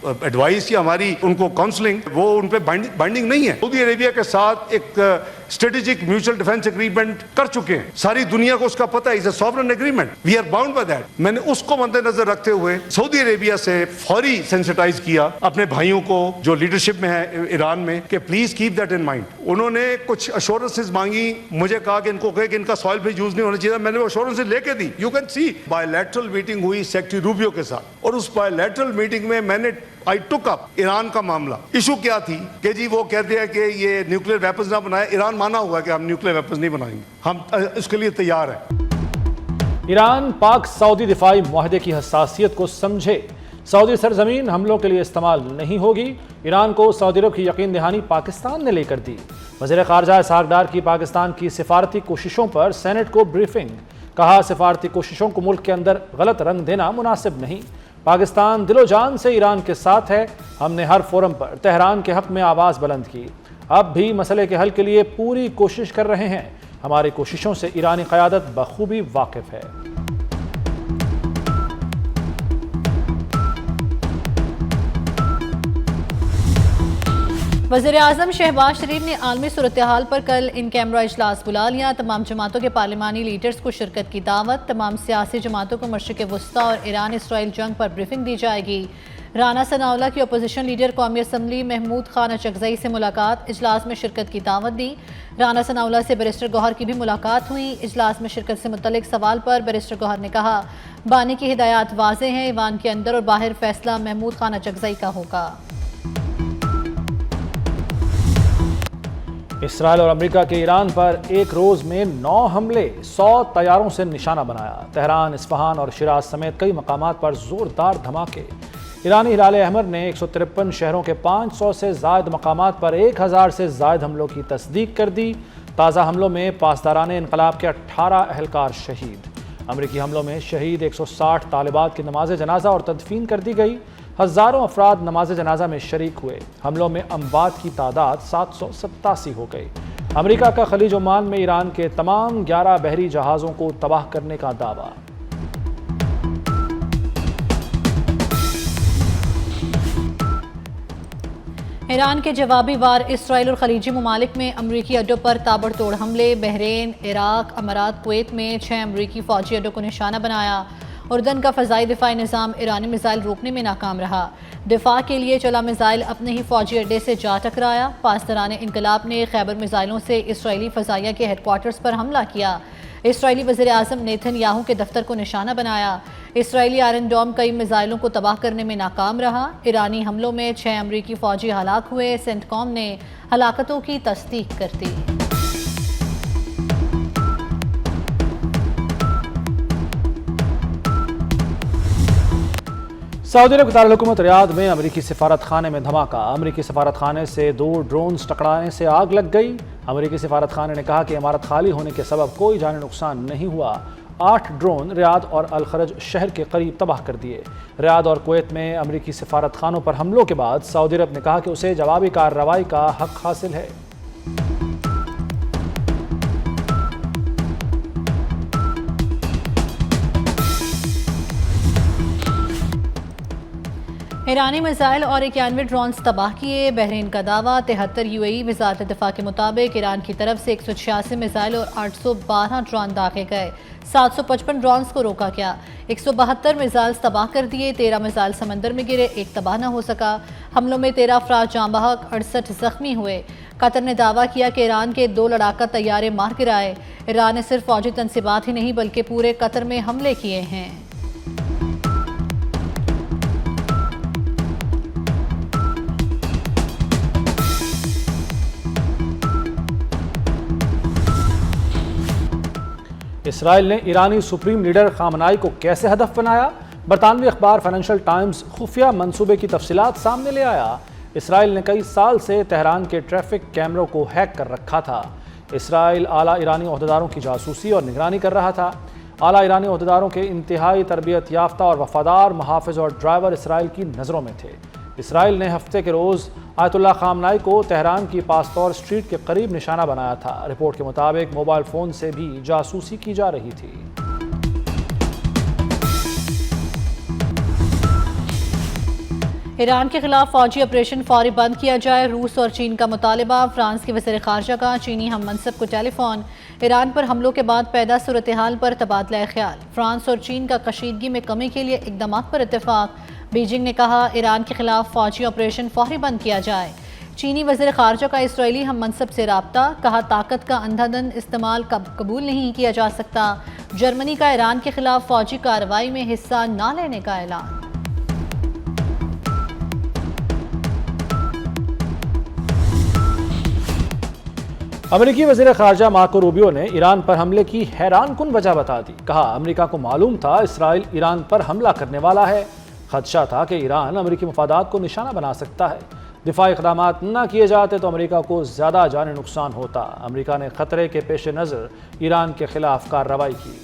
Advice یا ہماری ان کو کاؤنسلنگ وہ ان پہ بائنڈنگ نہیں ہے. سعودی عربیہ کے ساتھ ایک اسٹریٹجک میوچل ڈیفینس اگریمنٹ کر چکے ہیں, ساری دنیا کو اس کا پتہ ہے, is a sovereign agreement, we are bound by that. میں نے اس کو مد نظر رکھتے ہوئے سعودی عربیہ سے فوری سینسٹائز کیا اپنے بھائیوں کو جو لیڈرشپ میں ہے ایران میں کہ please keep that in mind. انہوں نے کچھ ایشورنسز مانگی, مجھے کہا کہ ان کو کہے کہ ان کا سوائل پہ یوز نہیں ہونا چاہیے. میں نے وہ ایشورنسز لے کے دی. You can see bilateral meeting ہوئی سیکٹری روبیو کے ساتھ, اور اس بائی لیٹرل میٹنگ میں نے I took up ایران کا معاملہ. ایشو کیا تھی کہ جی وہ کہتے ہیں کہ یہ نیوکلیر ویپنز نہ بنائے. ایران مانا ہوا ہے کہ ہم نیوکلیر ویپنز نہیں بنائیں گے, ہم اس کے لیے تیار ہیں. ایران پاک سعودی دفاعی معاہدے کی حساسیت کو سمجھے, سعودی سرزمین حملوں کے لیے استعمال نہیں ہوگی. ایران کو سعودی عرب کی یقین دہانی پاکستان نے لے کر دی. وزیر خارجہ اسحاق ڈار کی پاکستان کی سفارتی کوششوں پر سینٹ کو بریفنگ. کہا سفارتی کوششوں کو ملک کے اندر غلط رنگ دینا مناسب نہیں. پاکستان دل و جان سے ایران کے ساتھ ہے. ہم نے ہر فورم پر تہران کے حق میں آواز بلند کی. اب بھی مسئلے کے حل کے لیے پوری کوشش کر رہے ہیں. ہماری کوششوں سے ایرانی قیادت بخوبی واقف ہے. وزیر اعظم شہباز شریف نے عالمی صورتحال پر کل ان کیمرہ اجلاس بلا لیا. تمام جماعتوں کے پارلیمانی لیڈرز کو شرکت کی دعوت. تمام سیاسی جماعتوں کو مشرق وسطی اور ایران اسرائیل جنگ پر بریفنگ دی جائے گی. رانا ثناءاللہ کی اپوزیشن لیڈر قومی اسمبلی محمود خان اچکزئی سے ملاقات, اجلاس میں شرکت کی دعوت دی. رانا ثناءاللہ سے بیرسٹر گوہر کی بھی ملاقات ہوئی. اجلاس میں شرکت سے متعلق سوال پر بیرسٹر گوہر نے کہا بانی کی ہدایات واضح ہیں, ایوان کے اندر اور باہر فیصلہ محمود خان اچکزئی کا ہوگا. اسرائیل اور امریکہ کے ایران پر ایک روز میں 9 حملے, 100 طیاروں سے نشانہ بنایا. تہران, اصفہان اور شیراز سمیت کئی مقامات پر زوردار دھماکے. ایرانی ہلال احمر نے 153 شہروں کے 500 سے زائد مقامات پر 1000 سے زائد حملوں کی تصدیق کر دی. تازہ حملوں میں پاسداران انقلاب کے 18 اہلکار شہید. امریکی حملوں میں شہید 160 طالبات کی نماز جنازہ اور تدفین کر دی گئی. ہزاروں افراد نماز جنازہ میں شریک ہوئے. حملوں میں اموات کی تعداد 787 ہو گئی. امریکہ کا خلیج عمان میں ایران کے تمام 11 بحری جہازوں کو تباہ کرنے کا دعویٰ. ایران کے جوابی وار اسرائیل اور خلیجی ممالک میں امریکی اڈوں پر تابڑ توڑ حملے. بحرین, عراق, امارات, کویت میں 6 امریکی فوجی اڈوں کو نشانہ بنایا. اردن کا فضائی دفاعی نظام ایرانی میزائل روکنے میں ناکام رہا. دفاع کے لیے چلا میزائل اپنے ہی فوجی اڈے سے جا ٹکرایا. پاسداران انقلاب نے خیبر میزائلوں سے اسرائیلی فضائیہ کے ہیڈ کوارٹرز پر حملہ کیا. اسرائیلی وزیر اعظم نیتن یاہو کے دفتر کو نشانہ بنایا. اسرائیلی آئرن ڈوم کئی میزائلوں کو تباہ کرنے میں ناکام رہا. ایرانی حملوں میں 6 امریکی فوجی ہلاک ہوئے. سینٹ کام نے ہلاکتوں کی تصدیق کر دی. سعودی عرب کے دارالحکومت ریاض میں امریکی سفارت خانے میں دھماکہ. امریکی سفارت خانے سے 2 ڈرونز ٹکرانے سے آگ لگ گئی. امریکی سفارت خانے نے کہا کہ عمارت خالی ہونے کے سبب کوئی جانی نقصان نہیں ہوا. 8 ڈرون ریاض اور الخرج شہر کے قریب تباہ کر دیے. ریاض اور کویت میں امریکی سفارت خانوں پر حملوں کے بعد سعودی عرب نے کہا کہ اسے جوابی کارروائی کا حق حاصل ہے. ایرانی میزائل اور 91 ڈرونز تباہ کیے. بحرین کا دعویٰ. 73 UAE. وزارت دفاع کے مطابق ایران کی طرف سے 186 میزائل اور 812 ڈرون داغے گئے. 755 ڈرونز کو روکا گیا. 172 میزائل تباہ کر دیے. 13 میزائل سمندر میں گرے, 1 تباہ نہ ہو سکا. حملوں میں 13 افراد جاں بحق, 68 زخمی ہوئے. قطر نے دعویٰ کیا کہ ایران کے 2 لڑاکا طیارے مار گرائے. ایران نے صرف فوجی تنصیبات ہی نہیں بلکہ پورے قطر میں حملے کیے ہیں. اسرائیل نے ایرانی سپریم لیڈر خامنائی کو کیسے ہدف بنایا؟ برطانوی اخبار فائنینشل ٹائمز خفیہ منصوبے کی تفصیلات سامنے لے آیا. اسرائیل نے کئی سال سے تہران کے ٹریفک کیمروں کو ہیک کر رکھا تھا. اسرائیل اعلیٰ ایرانی عہدیداروں کی جاسوسی اور نگرانی کر رہا تھا. اعلیٰ ایرانی عہدیداروں کے انتہائی تربیت یافتہ اور وفادار محافظ اور ڈرائیور اسرائیل کی نظروں میں تھے. اسرائیل نے ہفتے کے روز آیت اللہ خامنائی کو تہران کی پاستور اسٹریٹ کے قریب نشانہ بنایا تھا. رپورٹ کے مطابق موبائل فون سے بھی جاسوسی کی جا رہی تھی. ایران کے خلاف فوجی آپریشن فوری بند کیا جائے، روس اور چین کا مطالبہ۔ فرانس کے وزیر خارجہ کا چینی ہم منصب کو ٹیلی فون۔ ایران پر حملوں کے بعد پیدا صورتحال پر تبادلہ خیال۔ فرانس اور چین کا کشیدگی میں کمی کے لیے اقدامات پر اتفاق۔ بیجنگ نے کہا ایران کے خلاف فوجی آپریشن فوری بند کیا جائے۔ چینی وزیر خارجہ کا اسرائیلی ہم منصب سے رابطہ، کہا طاقت کا اندھا دھند استعمال قبول نہیں کیا جا سکتا۔ جرمنی کا ایران کے خلاف فوجی کارروائی میں حصہ نہ لینے کا اعلان۔ امریکی وزیر خارجہ مارکو روبیو نے ایران پر حملے کی حیران کن وجہ بتا دی۔ کہا امریکہ کو معلوم تھا اسرائیل ایران پر حملہ کرنے والا ہے۔ خدشہ تھا کہ ایران امریکی مفادات کو نشانہ بنا سکتا ہے۔ دفاعی اقدامات نہ کیے جاتے تو امریکہ کو زیادہ جانی نقصان ہوتا۔ امریکہ نے خطرے کے پیش نظر ایران کے خلاف کارروائی کی۔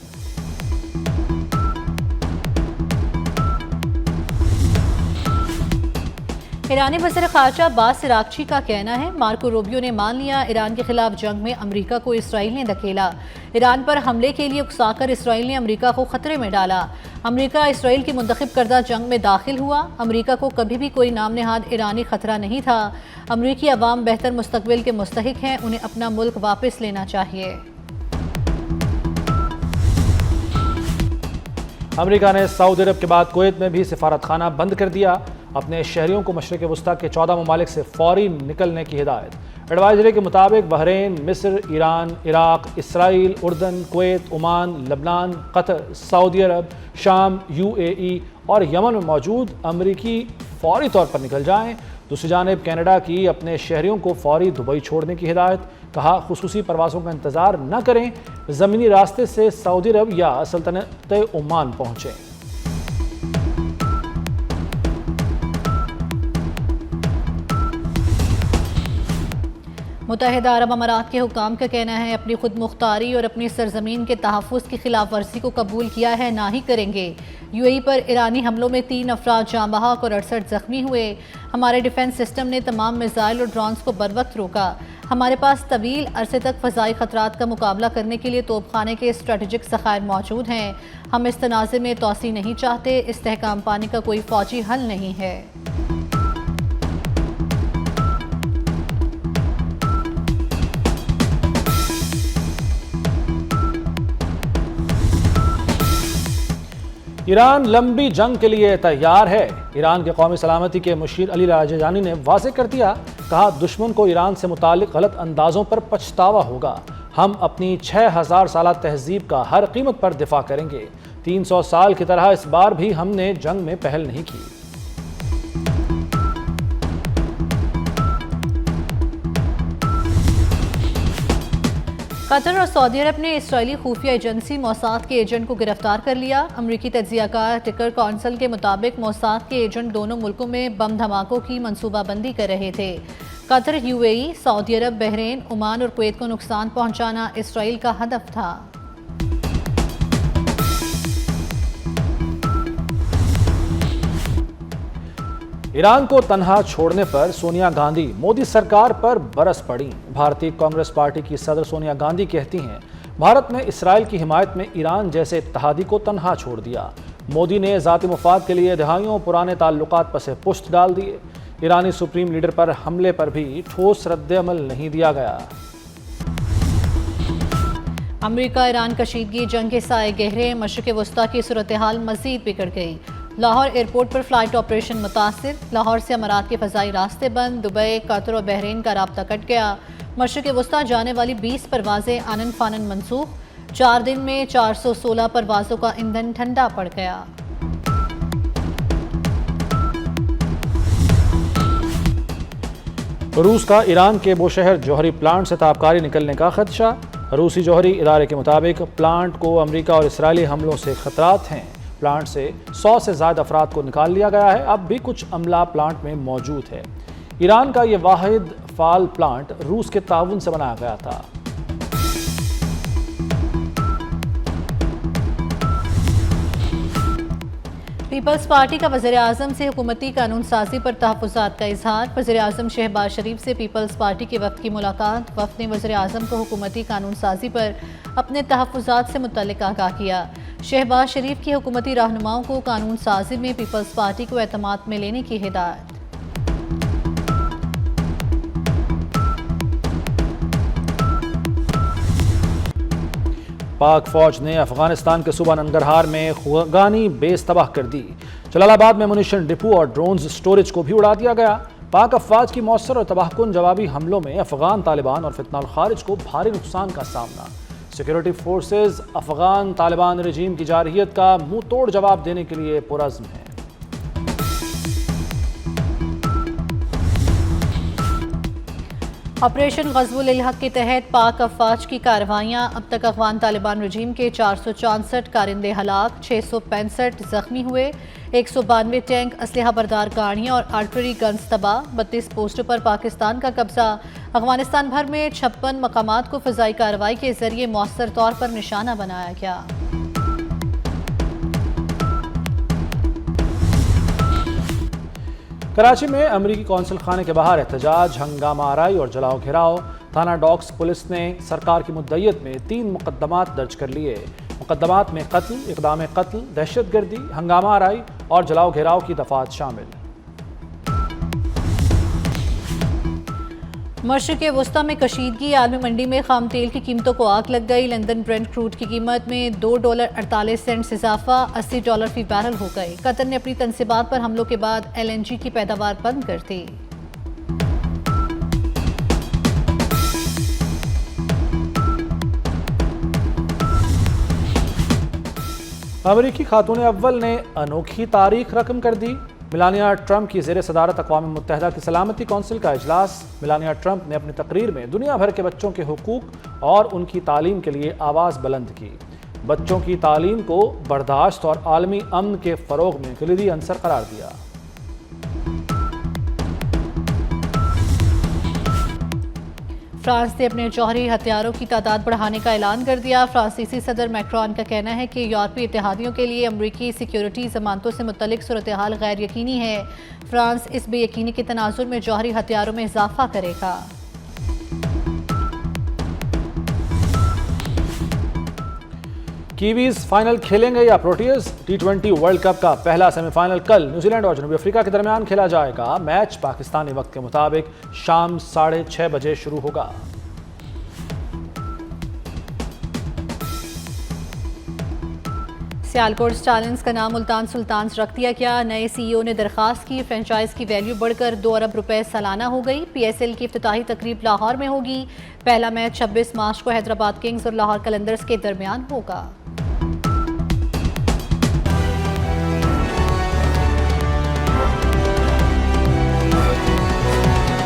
ایرانی وزیر خارجہ عباس عراقچی کا کہنا ہے مارکو روبیو نے مان لیا ایران کے خلاف جنگ میں امریکہ کو اسرائیل نے دھکیلا۔ ایران پر حملے کے لیے اکسا کر اسرائیل نے امریکہ کو خطرے میں ڈالا۔ امریکہ اسرائیل کی منتخب کردہ جنگ میں داخل ہوا۔ امریکہ کو کبھی بھی کوئی نام نہاد ایرانی خطرہ نہیں تھا۔ امریکی عوام بہتر مستقبل کے مستحق ہیں، انہیں اپنا ملک واپس لینا چاہیے۔ امریکہ نے سعودی عرب کے بعد کویت میں بھی سفارت خانہ بند کر دیا۔ اپنے شہریوں کو مشرق وسطیٰ کے 14 ممالک سے فوری نکلنے کی ہدایت۔ ایڈوائزری کے مطابق بحرین، مصر، ایران، عراق، اسرائیل، اردن، کویت، عمان، لبنان، قطر، سعودی عرب، شام، UAE اور یمن میں موجود امریکی فوری طور پر نکل جائیں۔ دوسری جانب کینیڈا کی اپنے شہریوں کو فوری دبئی چھوڑنے کی ہدایت۔ کہا خصوصی پروازوں کا انتظار نہ کریں، زمینی راستے سے سعودی عرب یا سلطنت عمان پہنچیں۔ متحدہ عرب امارات کے حکام کا کہنا ہے اپنی خود مختاری اور اپنی سرزمین کے تحفظ کی خلاف ورزی کو قبول کیا ہے، نہ ہی کریں گے۔ UAE پر ایرانی حملوں میں 3 افراد جاں بحق اور 68 زخمی ہوئے۔ ہمارے ڈیفنس سسٹم نے تمام میزائل اور ڈرونز کو بروقت روکا۔ ہمارے پاس طویل عرصے تک فضائی خطرات کا مقابلہ کرنے کے لیے توپ خانے کے اسٹریٹجک ذخائر موجود ہیں۔ ہم اس تنازع میں توسیع نہیں چاہتے۔ استحکام پانے کا کوئی فوجی حل نہیں ہے۔ ایران لمبی جنگ کے لیے تیار ہے۔ ایران کے قومی سلامتی کے مشیر علی لاریجانی نے واضح کر دیا۔ کہا دشمن کو ایران سے متعلق غلط اندازوں پر پچھتاوا ہوگا۔ ہم اپنی 6000 سالہ تہذیب کا ہر قیمت پر دفاع کریں گے۔ 300 سال کی طرح اس بار بھی ہم نے جنگ میں پہل نہیں کی۔ قطر اور سعودی عرب نے اسرائیلی خفیہ ایجنسی موساد کے ایجنٹ کو گرفتار کر لیا۔ امریکی تجزیہ کار ٹکر کونسل کے مطابق موساد کے ایجنٹ دونوں ملکوں میں بم دھماکوں کی منصوبہ بندی کر رہے تھے۔ قطر، UAE، سعودی عرب، بحرین، عمان اور کویت کو نقصان پہنچانا اسرائیل کا ہدف تھا۔ ایران کو تنہا چھوڑنے پر سونیا گاندھی مودی سرکار پر برس پڑیں۔ بھارتی کانگریس پارٹی کی صدر سونیا گاندھی کہتی ہیں بھارت نے اسرائیل کی حمایت میں ایران جیسے اتحادی کو تنہا چھوڑ دیا۔ مودی نے ذاتی مفاد کے لیے دہائیوں پرانے تعلقات پس پشت ڈال دیے۔ ایرانی سپریم لیڈر پر حملے پر بھی ٹھوس رد عمل نہیں دیا گیا۔ امریکہ ایران کشیدگی جنگ کے سائے گہرے، مشرق وسطیٰ کی صورتحال مزید بگڑ گئی۔ لاہور ایئرپورٹ پر فلائٹ آپریشن متاثر، لاہور سے امارات کے فضائی راستے بند، دبئی، قطر اور بحرین کا رابطہ کٹ گیا۔ مشرق وسطیٰ جانے والی 20 پروازیں آنن فانن منسوخ، 4 دن میں 416 پروازوں کا ایندھن ٹھنڈا پڑ گیا۔ روس کا ایران کے بوشہر جوہری پلانٹ سے تابکاری نکلنے کا خدشہ۔ روسی جوہری ادارے کے مطابق پلانٹ کو امریکہ اور اسرائیلی حملوں سے خطرات ہیں۔ پلانٹ سے 100 سے زائد افراد کو نکال لیا گیا ہے، اب بھی کچھ عملہ پلانٹ میں موجود ہے۔ ایران کا یہ واحد فعال پلانٹ روس کے تعاون سے بنایا گیا تھا۔ پیپلز پارٹی کا وزیر اعظم سے حکومتی قانون سازی پر تحفظات کا اظہار۔ وزیر اعظم شہباز شریف سے پیپلز پارٹی کے وفد کی ملاقات۔ وفد نے وزیر اعظم کو حکومتی قانون سازی پر اپنے تحفظات سے متعلق آگاہ کیا۔ شہباز شریف کی حکومتی رہنماؤں کو قانون سازی میں پیپلز پارٹی کو اعتماد میں لینے کی ہدایت۔ پاک فوج نے افغانستان کے صوبہ ننگرہار میں خوگانی بیس تباہ کر دی۔ جلال آباد میں منیشن ڈپو اور ڈرونز سٹوریج کو بھی اڑا دیا گیا۔ پاک افواج کی مؤثر اور تباہ کن جوابی حملوں میں افغان طالبان اور فتنہ الخارج کو بھاری نقصان کا سامنا۔ سیکورٹی فورسز افغان طالبان رجیم کی جارحیت کا منہ توڑ جواب دینے کے لیے پرعزم ہیں۔ آپریشن غزو الحق کے تحت پاک افواج کی کارروائیاں، اب تک افغان طالبان رجیم کے 464 کارندے ہلاک، 665 زخمی ہوئے، 192 ٹینک، اسلحہ بردار گاڑیاں اور آرٹلری گنز تباہ، 32 پوسٹوں پر پاکستان کا قبضہ۔ افغانستان بھر میں 56 مقامات کو فضائی کارروائی کے ذریعے مؤثر طور پر نشانہ بنایا گیا۔ کراچی میں امریکی قونصل خانے کے باہر احتجاج، ہنگامہ آرائی اور جلاؤ گھیراؤ۔ تھانہ ڈاکس پولیس نے سرکار کی مدعیت میں 3 مقدمات درج کر لیے۔ مقدمات میں قتل، اقدام قتل، دہشت گردی، ہنگامہ آرائی اور جلاؤ گھیراؤ کی دفعات شامل۔ مشرق وسطی میں کشیدگی، عالمی منڈی میں خام تیل کی قیمتوں کو آگ لگ گئی۔ لندن برنٹ کروڈ کی قیمت میں $2.48 اضافہ، $80 فی بیرل ہو گئے۔ قطر نے اپنی تنصیبات پر حملوں کے بعد LNG کی پیداوار بند کر دی۔ امریکی خاتون اول نے انوکھی تاریخ رقم کر دی۔ میلانیا ٹرمپ کی زیر صدارت اقوام متحدہ کی سلامتی کونسل کا اجلاس۔ میلانیا ٹرمپ نے اپنی تقریر میں دنیا بھر کے بچوں کے حقوق اور ان کی تعلیم کے لیے آواز بلند کی۔ بچوں کی تعلیم کو برداشت اور عالمی امن کے فروغ میں کلیدی عنصر قرار دیا۔ فرانس نے اپنے جوہری ہتھیاروں کی تعداد بڑھانے کا اعلان کر دیا۔ فرانسیسی صدر میکرون کا کہنا ہے کہ یورپی اتحادیوں کے لیے امریکی سیکیورٹی ضمانتوں سے متعلق صورتحال غیر یقینی ہے۔ فرانس اس بے یقینی کے تناظر میں جوہری ہتھیاروں میں اضافہ کرے گا۔ کیویز فائنل کھیلیں گے یا پروٹیئرز؟ T20 ورلڈ کپ کا پہلا سیمی فائنل کل نیوزی لینڈ اور جنوبی افریقہ کے درمیان کھیلا جائے گا۔ میچ پاکستانی وقت کے مطابق شام 6:30 بجے شروع ہوگا۔ سیالکوٹ سٹالنز کا نام ملتان سلطانز رکھ دیا گیا۔ نئے CEO نے درخواست کی، فرنچائز کی ویلیو بڑھ کر 2 ارب روپے سالانہ ہو گئی۔ PSL کی افتتاحی تقریب لاہور میں ہوگی۔ پہلا میچ 26 مارچ کو حیدرآباد کنگز اور لاہور قلندرز کے درمیان ہوگا۔